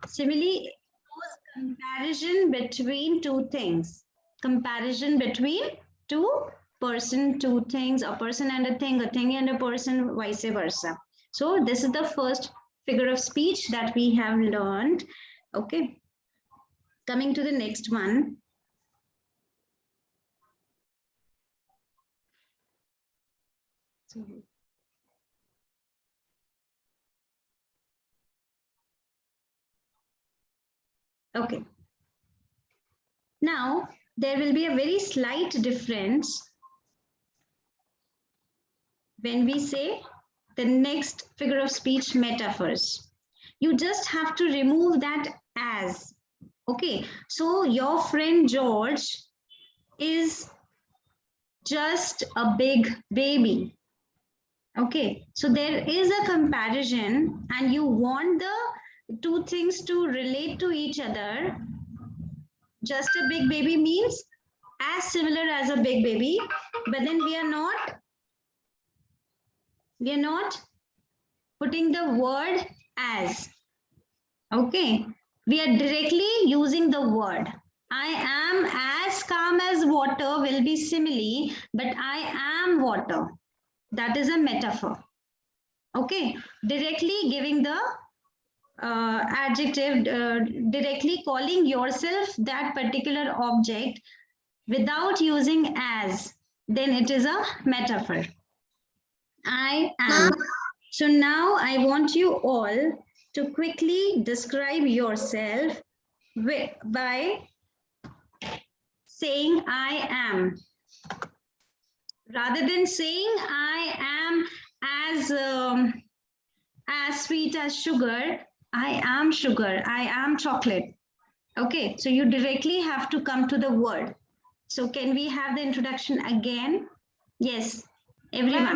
Simile shows comparison between two things. Comparison between two person, two things, a person and a thing and a person, vice versa. So this is the first figure of speech that we have learned. Okay. Coming to the next one. Okay. Now, there will be a very slight difference when we say the next figure of speech, metaphors. You just have to remove that as. Okay, so your friend George is just a big baby. Okay, so there is a comparison and you want the two things to relate to each other. Just a big baby means as similar as a big baby, but then we are not putting the word as. Okay, we are directly using the word. I am as calm as water will be simile, but I am water. That is a metaphor. Okay, directly giving the adjective, directly calling yourself that particular object without using as, then it is a metaphor. I am. So now I want you all to quickly describe yourself by saying I am. Rather than saying I am as sweet as sugar, I am sugar, I am chocolate. Okay, so you directly have to come to the word. So can we have the introduction again? Yes, everyone.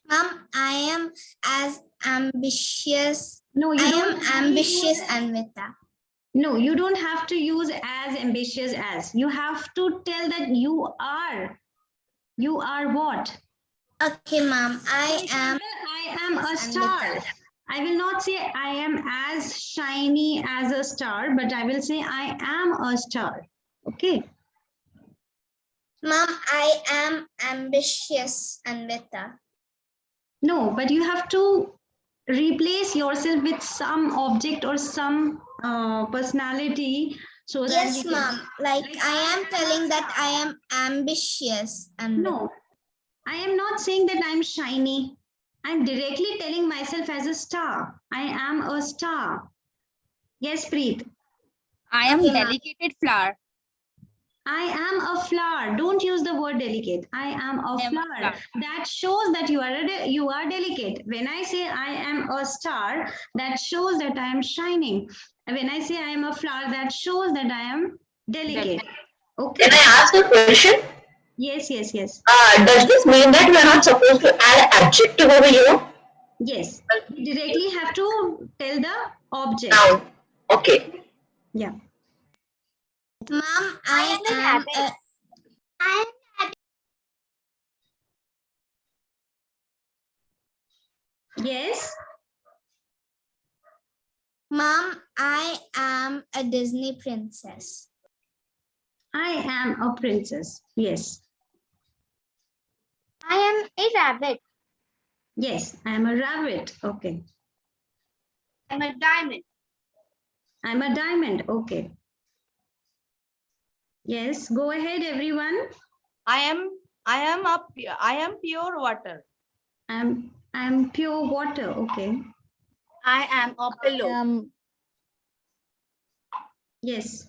Mom, I am as ambitious. No, you don't. I am ambitious, Anvita. No, you don't have to use as ambitious as. You have to tell that you are. You are what? Okay, Mom. I am a star. I will not say I am as shiny as a star, but I will say I am a star. Okay. Mom, I am ambitious, Anvita. No, but you have to replace yourself with some object or some personality so that yes, Mom. Like I am telling that I am ambitious. No, I am not saying that I'm shiny. I'm directly telling myself as a star. I am a star. Yes, Preet. I am delicate flower. I am a flower. Don't use the word delicate. I am a flower. That shows that you are delicate. When I say I am a star, that shows that I am shining. When I say I am a flower, that shows that I am delicate. Okay. Can I ask a question? Yes. Does this mean that we are not supposed to add adjective over here? Yes. You directly have to tell the object. Now, okay. Yeah. Mom, I am Yes. Mom, I am a Disney princess. I am a princess. Yes. I am a rabbit. Yes, I am a rabbit. Okay. I'm a diamond. I'm a diamond. Okay. Yes, go ahead, everyone. I am pure water. I'm pure water. Okay. I am a pillow. Yes.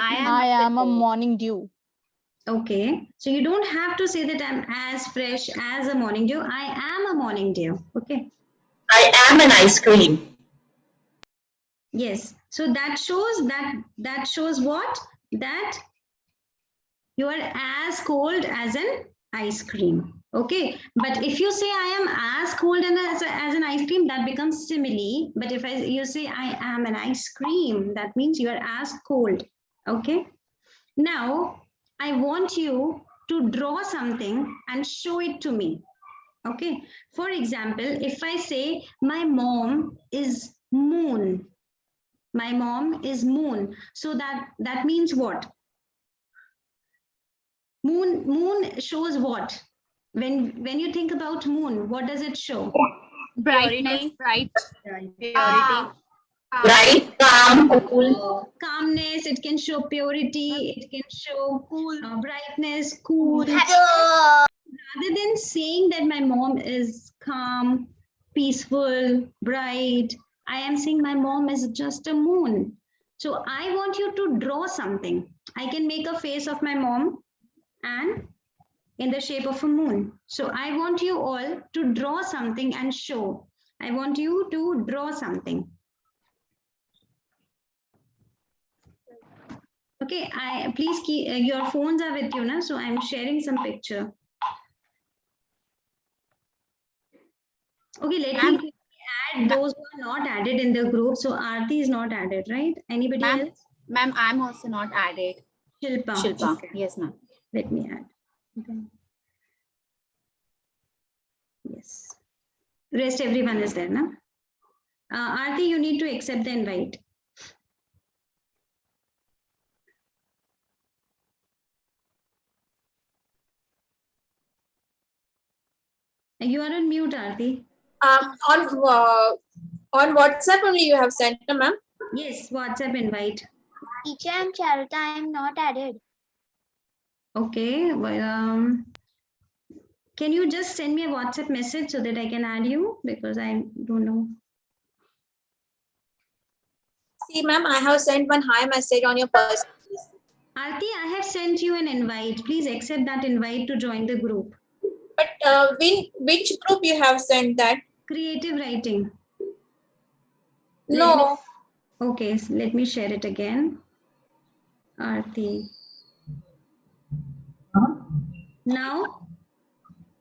I am a morning dew. Okay. So you don't have to say that I'm as fresh as a morning dew. I am a morning dew. Okay. I am an ice cream. Yes. So that shows what? That you are as cold as an ice cream. Okay, but if you say I am as cold and as an ice cream, that becomes simile. But if you say I am an ice cream, that means you are as cold. Okay. Now I want you to draw something and show it to me. Okay. For example, if I say my mom is moon, my mom is moon. So that means what? Moon shows what? When you think about moon, what does it show? Brightness, bright. Purity. Bright, calm, cool. Calmness, it can show purity, it can show brightness, cool. Rather than saying that my mom is calm, peaceful, bright, I am saying my mom is just a moon. So I want you to draw something. I can make a face of my mom and in the shape of a moon. So I want you all to draw something and show. I want you to draw something. Okay, please keep your phones are with you now, so I'm sharing some picture. Okay, let me add those who are not added in the group. So Aarti is not added, right? Anybody else? Ma'am, I'm also not added. Shilpa. Shilpa. Okay. Yes, ma'am. Let me add. Okay. Yes. Rest everyone is there, no? Aarti, you need to accept the invite. You are on mute, Aarti. On WhatsApp only you have sent, ma'am? Yes, WhatsApp invite. Teacher and Charita, I am not added. Okay. Well, can you just send me a WhatsApp message so that I can add you? Because I don't know. See, ma'am, I have sent one hi message on your personal. Aarti, I have sent you an invite. Please accept that invite to join the group. But which group you have sent that? Creative writing. No. Okay, so let me share it again. Aarti. Now?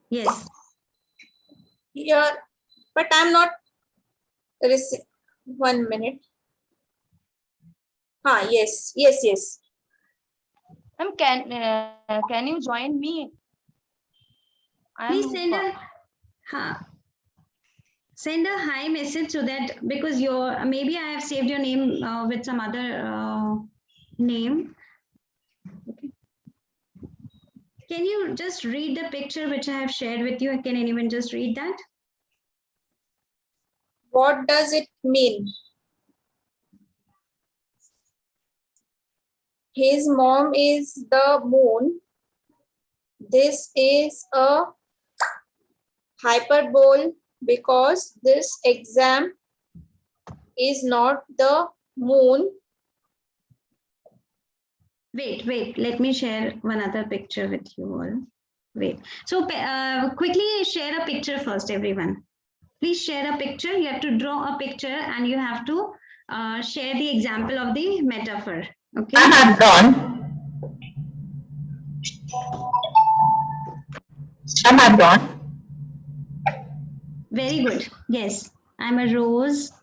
Yes. Here, but I'm not. 1 minute. Yes. Ma'am, can you join me? Please send a hi message so that because maybe I have saved your name with some other name. Okay. Can you just read the picture which I have shared with you? Can anyone just read that? What does it mean? His mom is the moon. This is a hyperbole because this exam is not the moon. Wait, let me share one other picture with you all. Wait, so quickly share a picture first, everyone. Please share a picture. You have to draw a picture and you have to share the example of the metaphor. Okay. I have drawn. I have drawn. Very good. Yes, I'm a rose.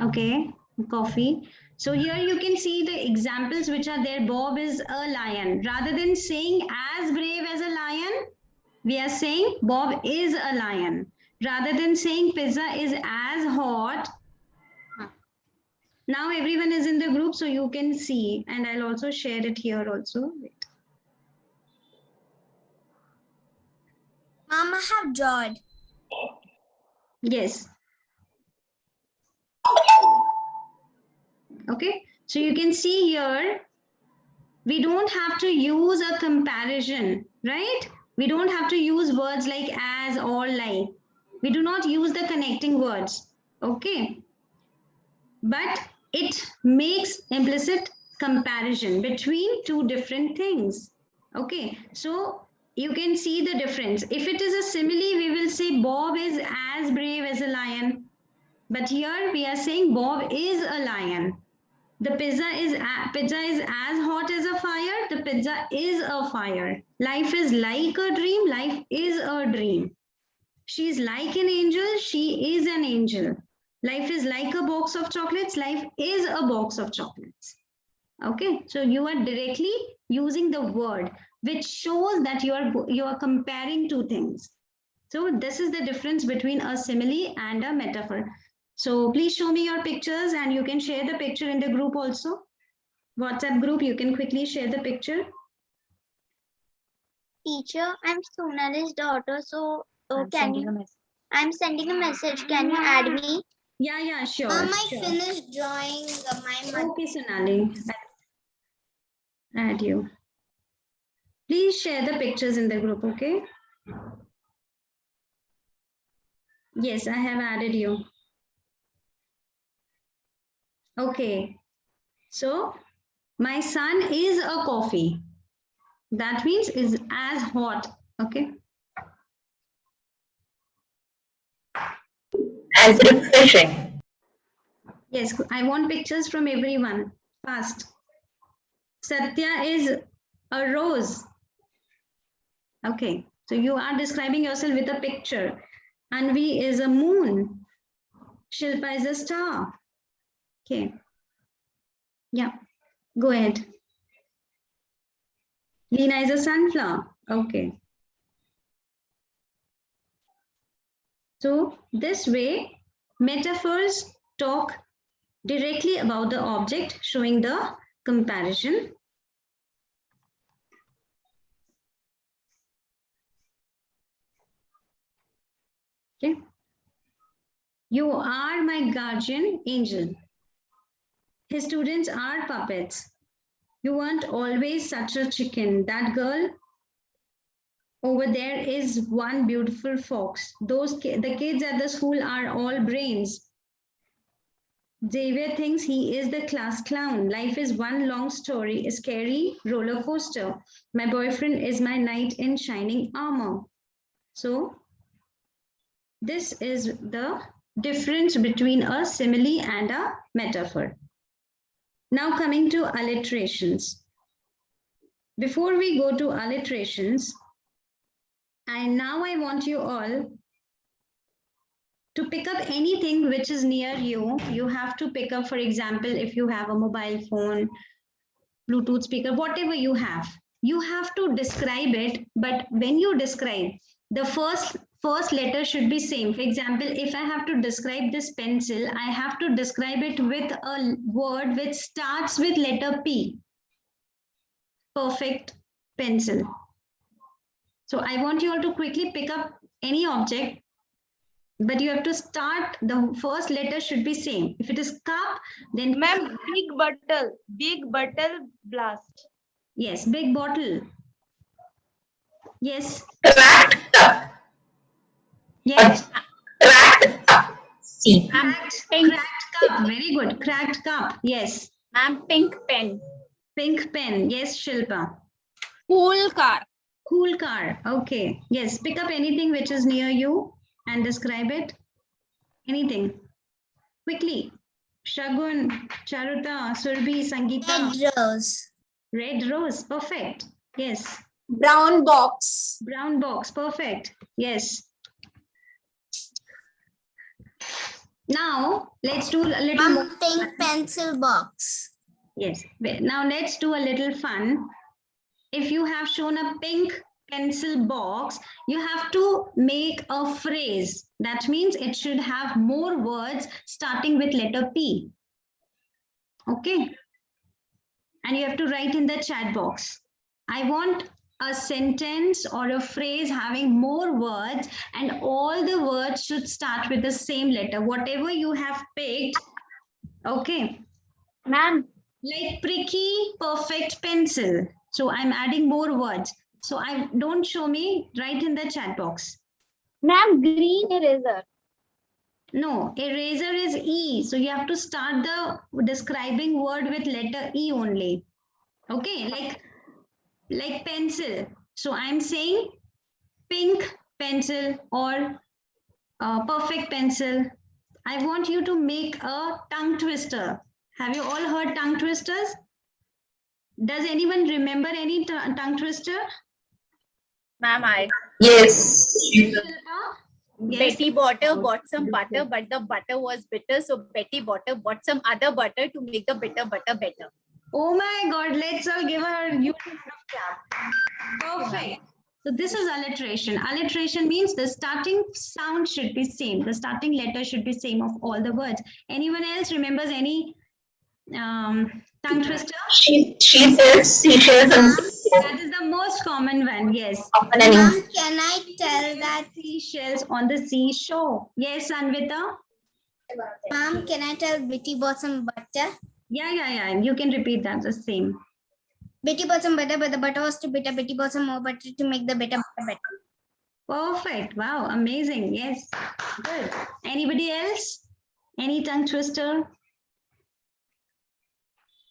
Okay, coffee. So here you can see the examples which are there. Bob is a lion. Rather than saying as brave as a lion, we are saying Bob is a lion. Rather than saying pizza is as hot. Now everyone is in the group, so you can see, and I'll also share it here also. Wait. Mama have drawn. Yes. Okay, so you can see here, we don't have to use a comparison, right? We don't have to use words like as or like. We do not use the connecting words, okay? But it makes implicit comparison between two different things, okay? So you can see the difference. If it is a simile, we will say Bob is as brave as a lion. But here we are saying Bob is a lion. The pizza is as hot as a fire. The pizza is a fire. Life is like a dream. Life is a dream. She is like an angel. She is an angel. Life is like a box of chocolates. Life is a box of chocolates. Okay, so you are directly using the word, which shows that you are comparing two things. So this is the difference between a simile and a metaphor. So please show me your pictures and you can share the picture in the group also. WhatsApp group, you can quickly share the picture. Teacher, I'm Sonali's daughter, so I'm sending a message. Can you add me? Yeah, sure. I sure. finished drawing my mother. Okay, Sonali. Add you. Please share the pictures in the group, okay? Yes, I have added you. Okay. So, my son is a coffee. That means is as hot, okay? As refreshing. Yes, I want pictures from everyone. Fast. Satya is a rose. Okay, so you are describing yourself with a picture. Anvi is a moon. Shilpa is a star. Okay. Yeah, go ahead. Leena is a sunflower. Okay. So this way, metaphors talk directly about the object, showing the comparison. Okay. You are my guardian angel. His students are puppets. You weren't always such a chicken. That girl over there is one beautiful fox. The kids at the school are all brains. Xavier thinks he is the class clown. Life is one long story, a scary roller coaster. My boyfriend is my knight in shining armor. So this is the difference between a simile and a metaphor. Now coming to alliterations. Before we go to alliterations, I want you all to pick up anything which is near you. You have to pick up, for example, if you have a mobile phone, Bluetooth speaker, whatever you have to describe it. But when you describe, the first letter should be same. For example, if I have to describe this pencil, I have to describe it with a word which starts with letter P. Perfect pencil. So I want you all to quickly pick up any object, but you have to start, the first letter should be same. If it is cup, then Ma'am, big bottle blast. yes, big bottle. Yes, Cracked cup. yes. Cracked cup. See. Cracked cup. Very good. Cracked cup. Yes. Ma'am, pink pen. Pink pen. Yes, Shilpa. Cool car. Cool car. Okay. Yes. Pick up anything which is near you and describe it. Anything. Quickly. Shagun, Charuta, Surbi, Sangeeta. Red rose. Red rose. Perfect. Yes. Brown box. Brown box. Perfect. Yes. Now let's do a little more. Pink pencil box. Yes. Now let's do a little fun. If you have shown a pink pencil box, you have to make a phrase. That means it should have more words starting with letter P. Okay. And you have to write in the chat box. I want a sentence or a phrase having more words, and all the words should start with the same letter. Whatever you have picked. Okay. Ma'am. Like pricky, perfect pencil. So I'm adding more words. So don't show me, write in the chat box. Ma'am, green eraser. No, eraser is E. So you have to start the describing word with letter E only. Okay, like pencil. So I'm saying pink pencil or perfect pencil. I want you to make a tongue twister. Have you all heard tongue twisters? Does anyone remember any tongue twister? Ma'am, I. Yes. Yes. Betty Botter bought some butter, but the butter was bitter. So Betty Botter bought some other butter to make the bitter butter better. Oh my God, let's all give her a huge round of clap. Perfect. So this is alliteration. Alliteration means the starting sound should be same. The starting letter should be same of all the words. Anyone else remembers any tongue twister? She says seashells and That is the most common one. Yes. Ma'am, can I tell that? Seashells on the seashore. Yes, Anvita. Ma'am, can I tell Bitty bought some butter? Yeah. You can repeat that the same. Bitty bought some butter, but the butter was too bitter. Bitty bought some more butter to make the butter better. Perfect. Wow, amazing. Yes. Good. Anybody else? Any tongue twister?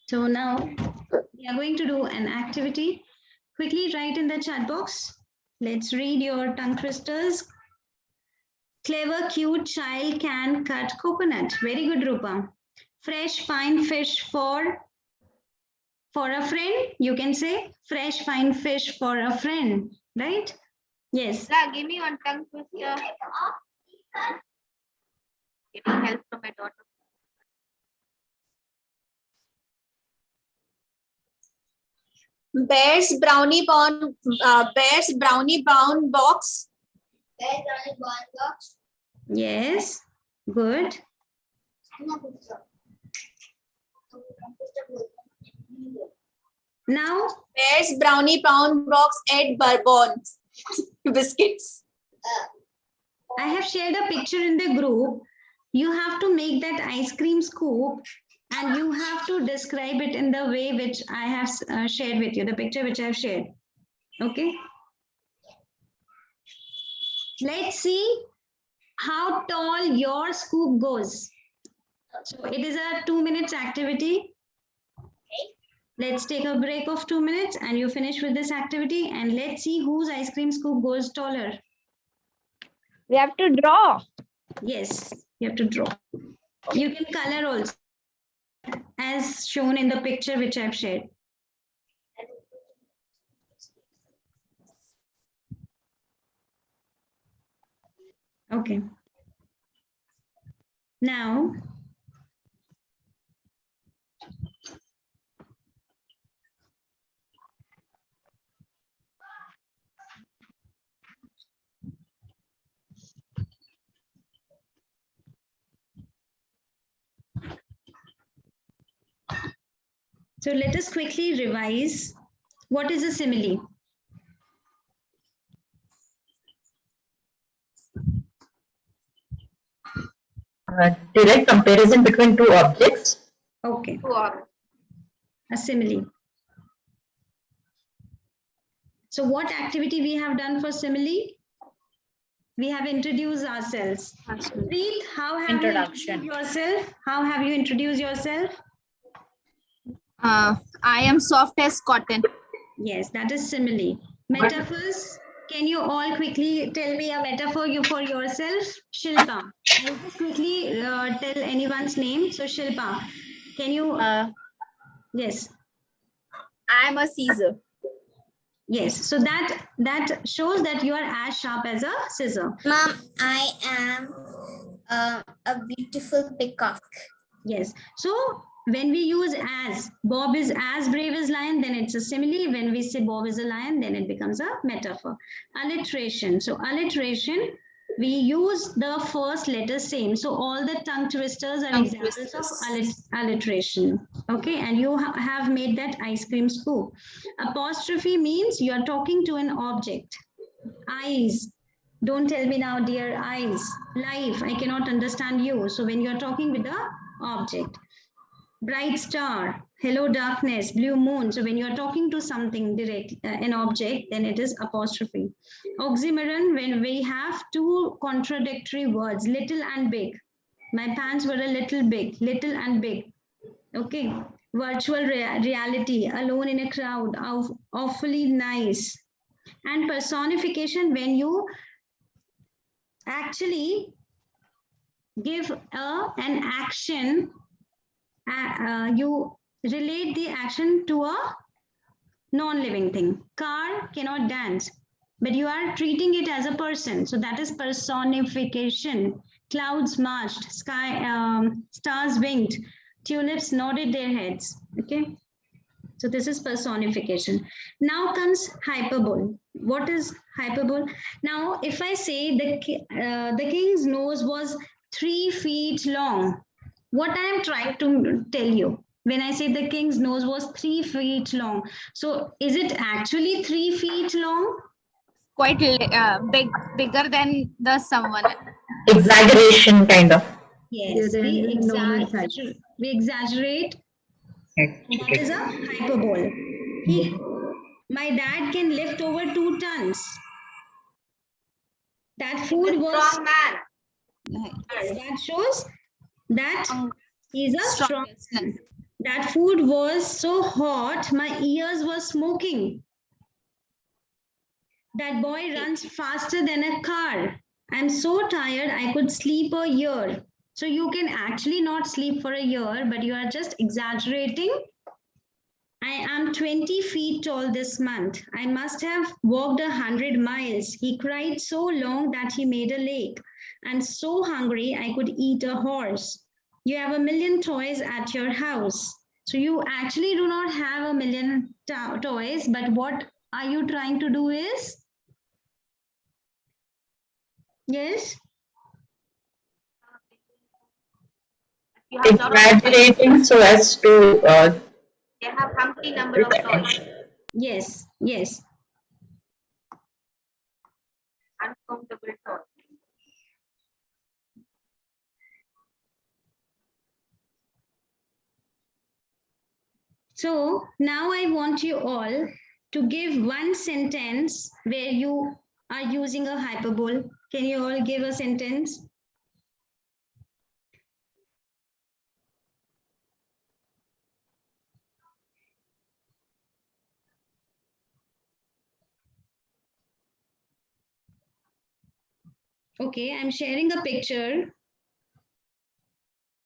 So now we are going to do an activity. Quickly write in the chat box. Let's read your tongue twisters. Clever, cute child can cut coconut. Very good, Rupa. Fresh, fine fish for a friend. You can say fresh, fine fish for a friend, right? Yes. Give me one tongue twister. Getting help from my daughter. Bear's brownie brown box. Yes. Good. Now, Bear's brownie brown box at Bourbon biscuits. I have shared a picture in the group. You have to make that ice cream scoop and you have to describe it in the way which I have shared with you, the picture which I have shared. Okay. Let's see how tall your scoop goes. So it is a 2 minutes activity. Let's take a break of 2 minutes and you finish with this activity and let's see whose ice cream scoop goes taller. We have to draw. Yes, you have to draw. You can color also as shown in the picture which I've shared. Okay. Now, so let us quickly revise. What is a simile? Direct comparison between two objects. Okay. A simile. So what activity we have done for simile? We have introduced ourselves. Preet, how have you introduced yourself? How have you introduced yourself? I am soft as cotton. Yes, that is simile. Metaphors. Can you all quickly tell me a metaphor for yourself? Shilpa. I'll just quickly tell anyone's name. So Shilpa, can you? Yes. I am a Caesar. Yes. So that shows that you are as sharp as a scissor. Mom, I am a beautiful peacock. Yes. So when we use as, Bob is as brave as lion, then it's a simile. When we say Bob is a lion, then it becomes a metaphor. Alliteration. So alliteration, we use the first letter same. So all the tongue twisters are examples of alliteration. Okay, and you have made that ice cream scoop. Apostrophe means you are talking to an object. Eyes. Don't tell me now, dear eyes. Life, I cannot understand you. So when you are talking with the object. Bright star, hello darkness, blue moon. So when you are talking to something direct, an object, then it is apostrophe. Oxymoron, when we have two contradictory words, little and big. My pants were a little big, little and big. Okay. Virtual reality, alone in a crowd, awfully nice. And personification, when you actually give an action, you relate the action to a non-living thing. Car cannot dance, but you are treating it as a person. So that is personification. Clouds marched, stars winked, tulips nodded their heads. Okay. So this is personification. Now comes hyperbole. What is hyperbole? Now, if I say the king's nose was 3 feet long, what I am trying to tell you when I say the king's nose was 3 feet long, so is it actually 3 feet long? Quite bigger than the someone. Exaggeration kind of. Yes, we exaggerate. That is a hyperbole. My dad can lift over 2 tons. That food was Strong man. Yes, that shows that he's a strong Strongest. man. That food was so hot, my ears were smoking. That boy runs faster than a car. I'm so tired, I could sleep a year. So you can actually not sleep for a year, but you are just exaggerating. I am 20 feet tall this month. I must have walked 100 miles. He cried so long that he made a lake. And so hungry I could eat a horse. You have a million toys at your house. So you actually do not have a million toys, but what are you trying to do is? Yes? Exaggerating so as to They have humpty number of toys. Yes, yes. Uncountable toys. So now I want you all to give one sentence where you are using a hyperbole. Can you all give a sentence? Okay, I'm sharing a picture.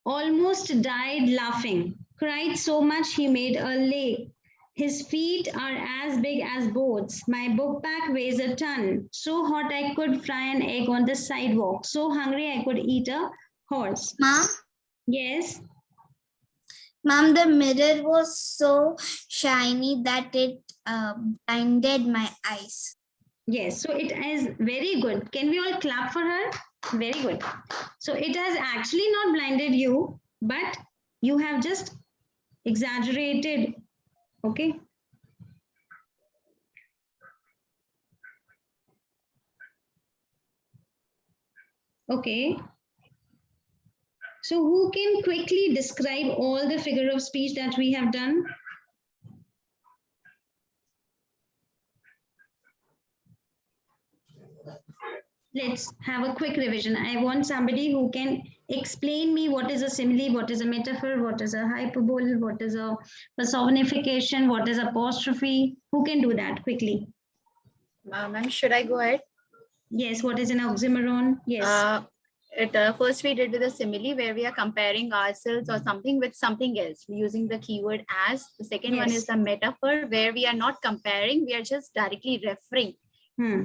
Almost died laughing. Cried so much he made a lake. His feet are as big as boats. My book bag weighs a ton. So hot I could fry an egg on the sidewalk. So hungry I could eat a horse. Mom, Yes. mom, the mirror was so shiny that it blinded my eyes. Yes, so it is very good. Can we all clap for her? Very good. So it has actually not blinded you, but you have just exaggerated. Okay. Okay. So who can quickly describe all the figure of speech that we have done? Let's have a quick revision. I want somebody who can explain me what is a simile, what is a metaphor, what is a hyperbole, what is a personification, what is apostrophe. Who can do that quickly? Ma'am, should I go ahead? Yes, what is an oxymoron? Yes. First we did with a simile where we are comparing ourselves or something with something else using the keyword as. The second one is the metaphor where we are not comparing, we are just directly referring.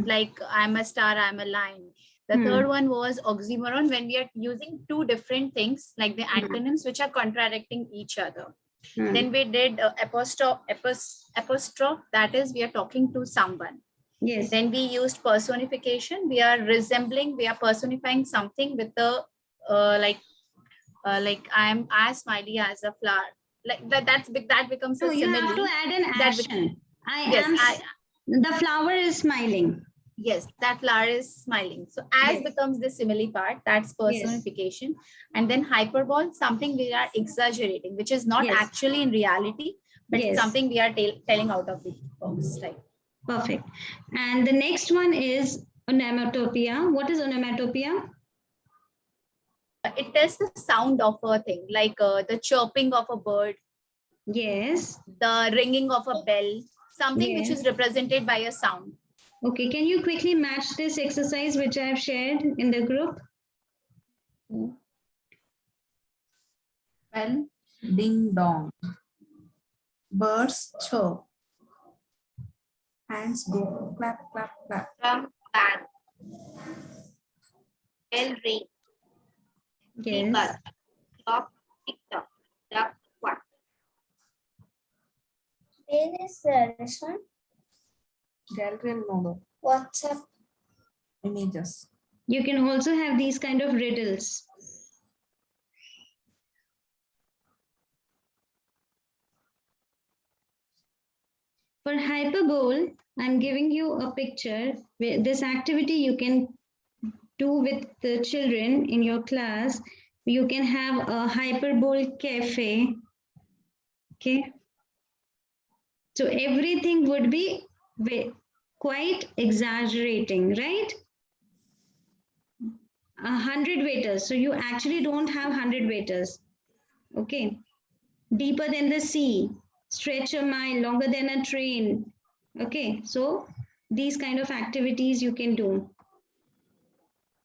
Like I'm a star, I'm a lion. The third one was oxymoron when we are using two different things like the antonyms which are contradicting each other. Then we did apostrophe, that is we are talking to someone. Yes. Then we used personification. We are personifying something with the like I'm as smiley as a flower. Like that becomes a So you simile. have to add an action. The flower is smiling. Yes, that flower is smiling. So as becomes the simile part, that's personification. And then hyperbole, something we are exaggerating, which is not actually in reality, but something we are telling out of the box. Right. Perfect. And the next one is onomatopoeia. What is onomatopoeia? It tells the sound of a thing, like the chirping of a bird. Yes. The ringing of a bell, something which is represented by a sound. Okay, can you quickly match this exercise which I have shared in the group? Bell, ding dong. Birds chirp. Hands go clap, clap, clap. Drum bang. Bell ring. Yes. Clock tick tock. Duck quack. Where is this one? Gallery and Nodo. WhatsApp. Images. You can also have these kind of riddles. For hyperbole, I'm giving you a picture. This activity you can do with the children in your class. You can have a hyperbole cafe. Okay. So everything would be quite exaggerating, right? 100 waiters. So you actually don't have 100 waiters. Okay. Deeper than the sea, stretch a mile, longer than a train. Okay. So these kind of activities you can do.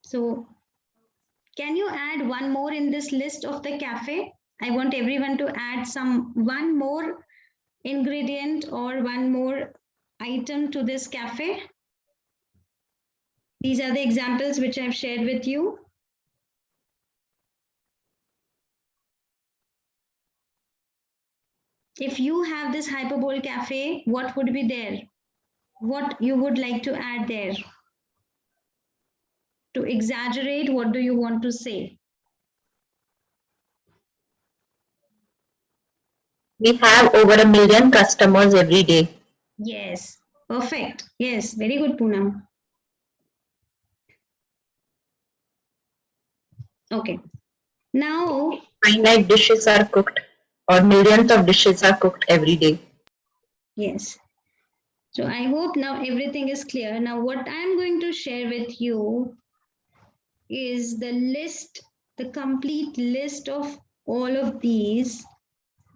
So can you add one more in this list of the cafe? I want everyone to add one more ingredient or one more item to this cafe. These are the examples which I've shared with you. If you have this hyperbole cafe, what would be there? What you would like to add there? To exaggerate, what do you want to say? We have over 1 million customers every day. Yes, perfect. Yes, very good, Poonam. Okay. Now, Finite dishes are cooked, or millions of dishes are cooked every day. yes. So I hope now everything is clear. Now, what I'm going to share with you is the list, the complete list of all of these.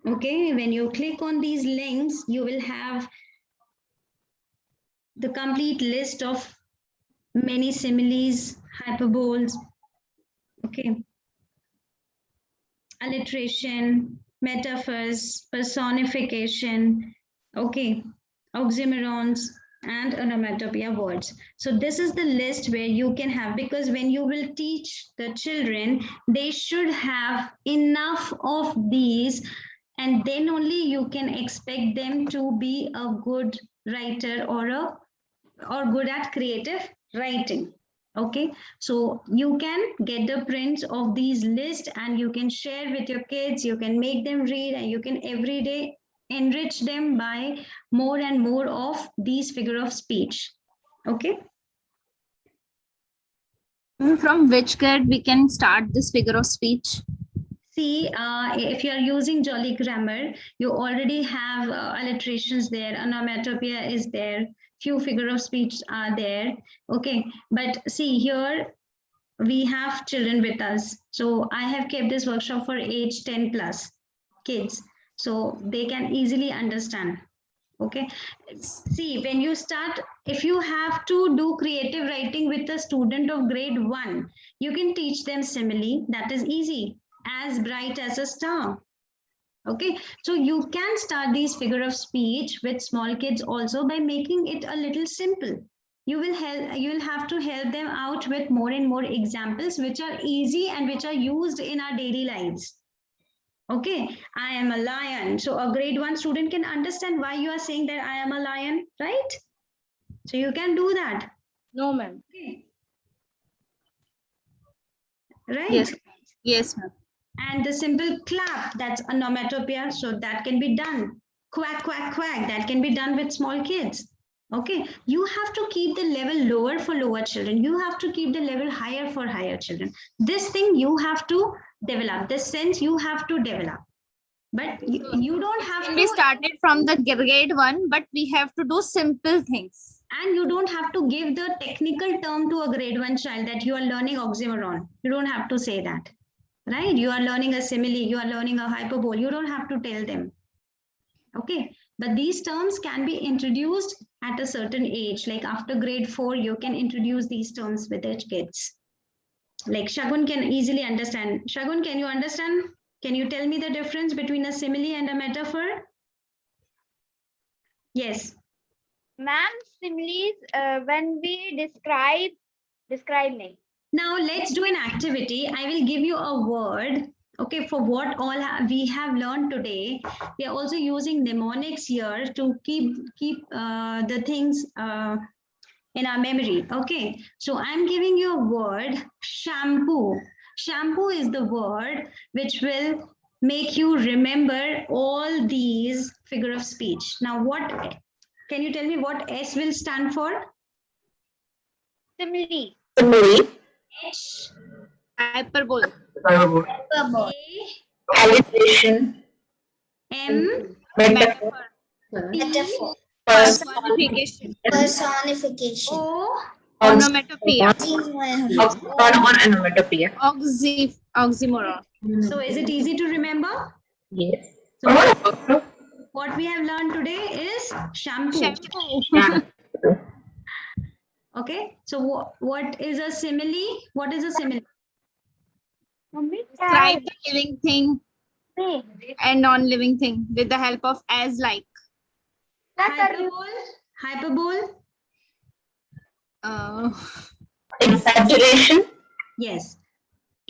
Okay, when you click on these links, you will have the complete list of many similes, hyperboles, okay, alliteration, metaphors, personification, okay, oxymorons, and onomatopoeia words. So this is the list where you can have, because when you will teach the children, they should have enough of these, and then only you can expect them to be a good writer or good at creative writing. Okay, so you can get the prints of these lists and you can share with your kids, you can make them read, and you can every day enrich them by more and more of these figure of speech. Okay. From which grade we can start this figure of speech? See, if you are using Jolly Grammar, you already have alliterations there, onomatopoeia is there, few figure of speech are there. Okay, but see here, we have children with us. So I have kept this workshop for age 10 plus kids, so they can easily understand. Okay, see, when you start, if you have to do creative writing with a student of grade 1, you can teach them simile. That is easy, as bright as a star. Okay, so you can start these figure of speech with small kids also by making it a little simple. You will have to help them out with more and more examples which are easy and which are used in our daily lives. Okay, I am a lion. So a grade 1 student can understand why you are saying that I am a lion, right? So you can do that. No, ma'am. Okay. Right? Yes. Yes, ma'am. And the simple clap, that's onomatopoeia, so that can be done. Quack, quack, quack, that can be done with small kids. Okay, you have to keep the level lower for lower children. You have to keep the level higher for higher children. This thing you have to develop. This sense you have to develop. But you don't have to. We started from the grade 1, but we have to do simple things. And you don't have to give the technical term to a grade 1 child that you are learning oxymoron. You don't have to say that. Right? You are learning a simile, you are learning a hyperbole. You don't have to tell them. Okay. But these terms can be introduced at a certain age. Like after grade 4, you can introduce these terms with the kids. Like Shagun can easily understand. Shagun, can you understand? Can you tell me the difference between a simile and a metaphor? Yes. Ma'am, similes when we describing. Now let's do an activity. I will give you a word. Okay, for what all we have learned today, we are also using mnemonics here to keep the things in our memory. Okay, so I'm giving you a word, shampoo. Shampoo is the word which will make you remember all these figure of speech. Now, what can you tell me what S will stand for? Simile. Simile. H, Hyperbole. Hyperbole. A, Alliteration. M, Metaphor. P, Metaphor. Personification. Personification. O, Onomatopoeia. Onomatopoeia. Oxymoron. So is it easy to remember? Yes. So what we have learned today is shampoo. Shampoo. Okay, so what is a simile? What is a simile? Describe the living thing and non-living thing with the help of as like. Hyperbole. Hyperbole. Exaggeration. Yes.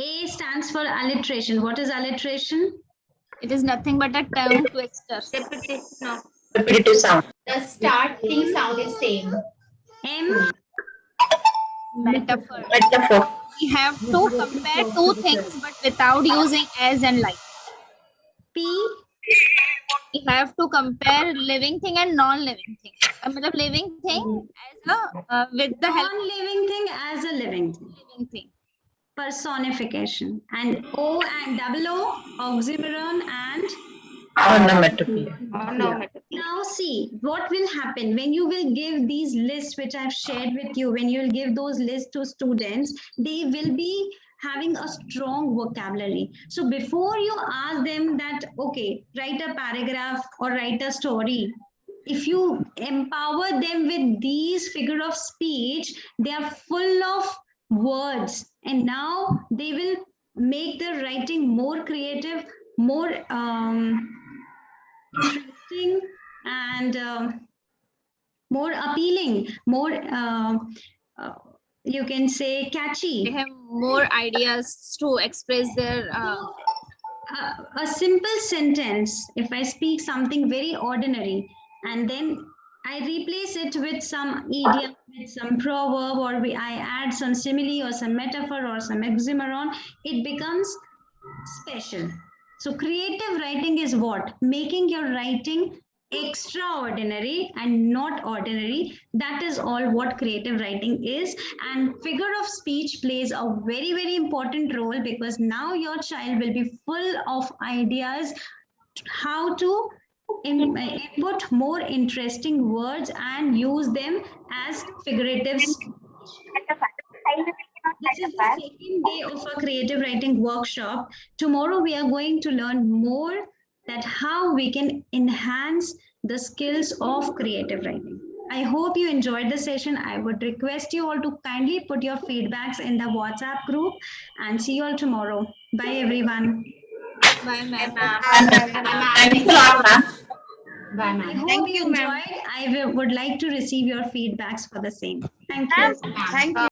A stands for alliteration. What is alliteration? It is nothing but a tongue twister. Repetitive sound. The starting sound is same. M. Metaphor. Metaphor. We have to compare two things but without using as and like. P. We have to compare living thing and non-living thing. मतलब living thing as a with the help of Non-living thing as a living thing. living thing. Personification. And O and double O, oxymoron and Onomatopoeia. now see what will happen when you will give these lists which I've shared with you. When you will give those lists to students, they will be having a strong vocabulary. So before you ask them that, okay, write a paragraph or write a story, if you empower them with these figure of speech, they are full of words, and now they will make the writing more creative, more interesting, and more appealing, more you can say They catchy. have more ideas to express their A simple sentence, if I speak something very ordinary and then I replace it with some idiom, with some proverb, or I add some simile or some metaphor or some oxymoron, it becomes special. So creative writing is what? Making your writing extraordinary and not ordinary. That is all what creative writing is. And figure of speech plays a very, very important role, because now your child will be full of ideas how to input more interesting words and use them as figurative speech. This is the second day of our creative writing workshop. Tomorrow we are going to learn more that how we can enhance the skills of creative writing. I hope you enjoyed the session. I would request you all to kindly put your feedbacks in the WhatsApp group, and see you all tomorrow. Bye everyone. Bye, ma'am. Thanks a lot, ma'am. Bye, I ma'am. hope you enjoyed. I would like to receive your feedbacks for the same. Thank you. Thank you.